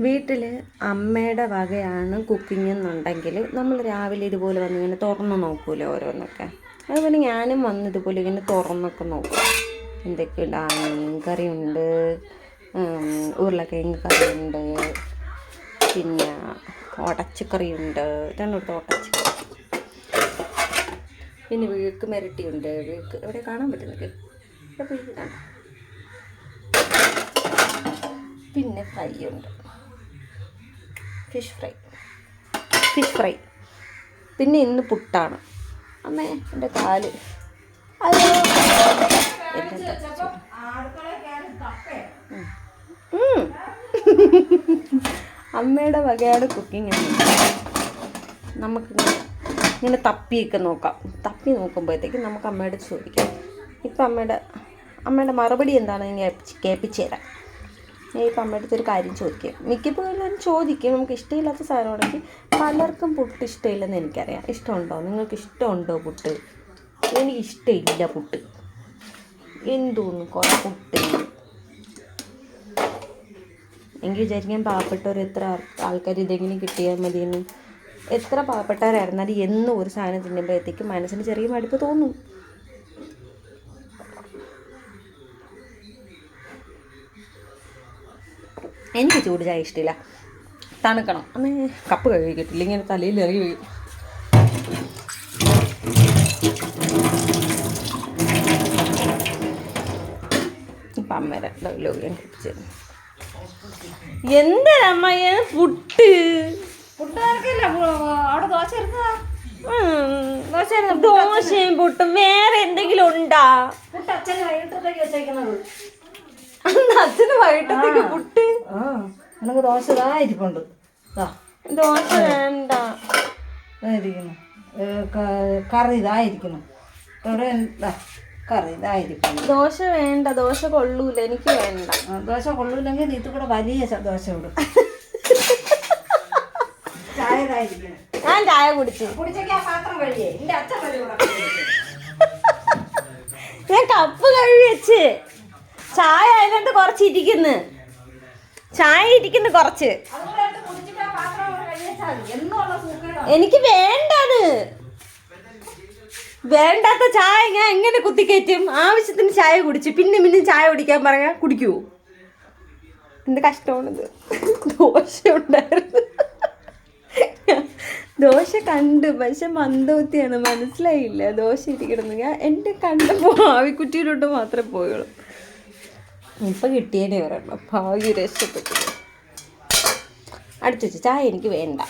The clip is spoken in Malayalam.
വീട്ടിൽ അമ്മയുടെ വകയാണ് കുക്കിംഗ് എന്നുണ്ടെങ്കിൽ നമ്മൾ രാവിലെ ഇതുപോലെ വന്ന് ഇങ്ങനെ തുറന്ന് നോക്കൂലേ ഓരോന്നൊക്കെ. അതുപോലെ ഞാനും വന്ന് ഇതുപോലെ ഇങ്ങനെ തുറന്നൊക്കെ നോക്കും. എന്തൊക്കെ ഇടാൻ കറിയുണ്ട്, ഉരുളക്കിഴങ്ങ് കറിയുണ്ട്, പിന്നെ ഉടച്ചക്കറിയുണ്ട്, രണ്ടിടത്ത് ഉടച്ചക്കറി, പിന്നെ വീക്ക് മെരട്ടിയുണ്ട്. വീക്ക് എവിടെ കാണാൻ പറ്റുന്നത്? വീക്ക് കാണാം. പിന്നെ ഫ്രൈ ഉണ്ട്, ഫിഷ് ഫ്രൈ. പിന്നെ ഇന്ന് പുട്ടാണ്. അമ്മേ എൻ്റെ കാല് അയ്യോ അമ്മയുടെ വകയാണ് കുക്കിംഗ്. നമുക്കിങ്ങനെ ഇങ്ങനെ തപ്പിയൊക്കെ നോക്കാം. തപ്പി നോക്കുമ്പോഴത്തേക്കും നമുക്ക് അമ്മയോട് ചോദിക്കാം. ഇപ്പം അമ്മയുടെ മറുപടി എന്താണെന്ന് കേൾപ്പിച്ചു തരാം. ഞാൻ ഇപ്പം അമ്മയുടെ അടുത്തൊരു കാര്യം ചോദിക്കും. മിക്കപ്പോഴും ചോദിക്കും. നമുക്ക് ഇഷ്ടമില്ലാത്ത സാധനമാണെങ്കിൽ പലർക്കും പുട്ട് ഇഷ്ടമില്ലെന്ന് എനിക്കറിയാം. ഇഷ്ടമുണ്ടോ? നിങ്ങൾക്ക് ഇഷ്ടമുണ്ടോ പുട്ട്? എനിക്കിഷ്ടമില്ല പുട്ട്. എന്തോന്നു കുറേ പുട്ട്. എനിക്ക് വിചാരിക്കാൻ പാവപ്പെട്ടവർ എത്ര ആൾക്കാർ ഇതെങ്കിലും കിട്ടിയാൽ മതിയെന്ന്. എത്ര പാവപ്പെട്ടവരായിരുന്നാലും എന്നും ഒരു സാധനം തിന്നുമ്പോഴത്തേക്കും മനസ്സിന് ചെറിയ മടുപ്പ് തോന്നും. എനിക്ക് ചൂട് ചായ ഇഷ്ടമില്ല, തണുക്കണം. അന്ന് കപ്പ് കഴുകി കിട്ടില്ല, ഇങ്ങനെ തലയിൽ ഇറങ്ങി വീഴും. ഇപ്പം അമ്മേരെ ലോകം കഴിച്ചു. എന്തിനമ്മ പുട്ട്? ദോശയും പുട്ടും വേറെ എന്തെങ്കിലും ഉണ്ടാ? അച്ഛന് വൈകിട്ടത്തേക്ക് പുട്ട്. നിനക്ക് ദോശ ഇതായിരിക്കുന്നുണ്ട്. ദോശ വേണ്ട, കറി ഇതായിരിക്കണം. കറി ഇതായിരിക്കണം. ദോശ വേണ്ട, ദോശ കൊള്ളൂല, എനിക്ക് വേണ്ട. ദോശ കൊള്ളൂല്ലെങ്കിൽ ഇത് കൂടെ വലിയ ദോശ ഇടും. ചായ ഇതായിരിക്കണം. ഞാൻ ചായ കുടിച്ചു. ഞാൻ കപ്പ് കഴുകി വെച്ച്. ചായ അതിനകത്ത് കുറച്ച് ഇരിക്കുന്നു. ചായ ഇരിക്കുന്നു കുറച്ച്. എനിക്ക് വേണ്ടത്. വേണ്ടാത്ത ചായ ഞാൻ എങ്ങനെ കുത്തിക്കയറ്റും? ആവശ്യത്തിന് ചായ കുടിച്ചു, പിന്നെ ചായ കുടിക്കാൻ പറയാ കുടിക്കുവോ? എന്ത് കഷ്ടമാണിത്. ദോശ ഉണ്ടായിരുന്നു, ദോശ കണ്ടു, പക്ഷെ മന്ദബുദ്ധിയാണ്, മനസ്സിലായില്ല ദോശ ഇരിക്കണമെന്ന്. ഞാൻ എൻ്റെ കണ്ടപ്പോൾ ആവിക്കുറ്റിയിലോട്ട് മാത്രമേ പോയുള്ളൂ. ഇപ്പം കിട്ടിയതിനെ പറയണം, ഭാഗ്യ രക്ഷപ്പെട്ടു. അടുത്ത് വെച്ച് ചായ എനിക്ക് വേണ്ട.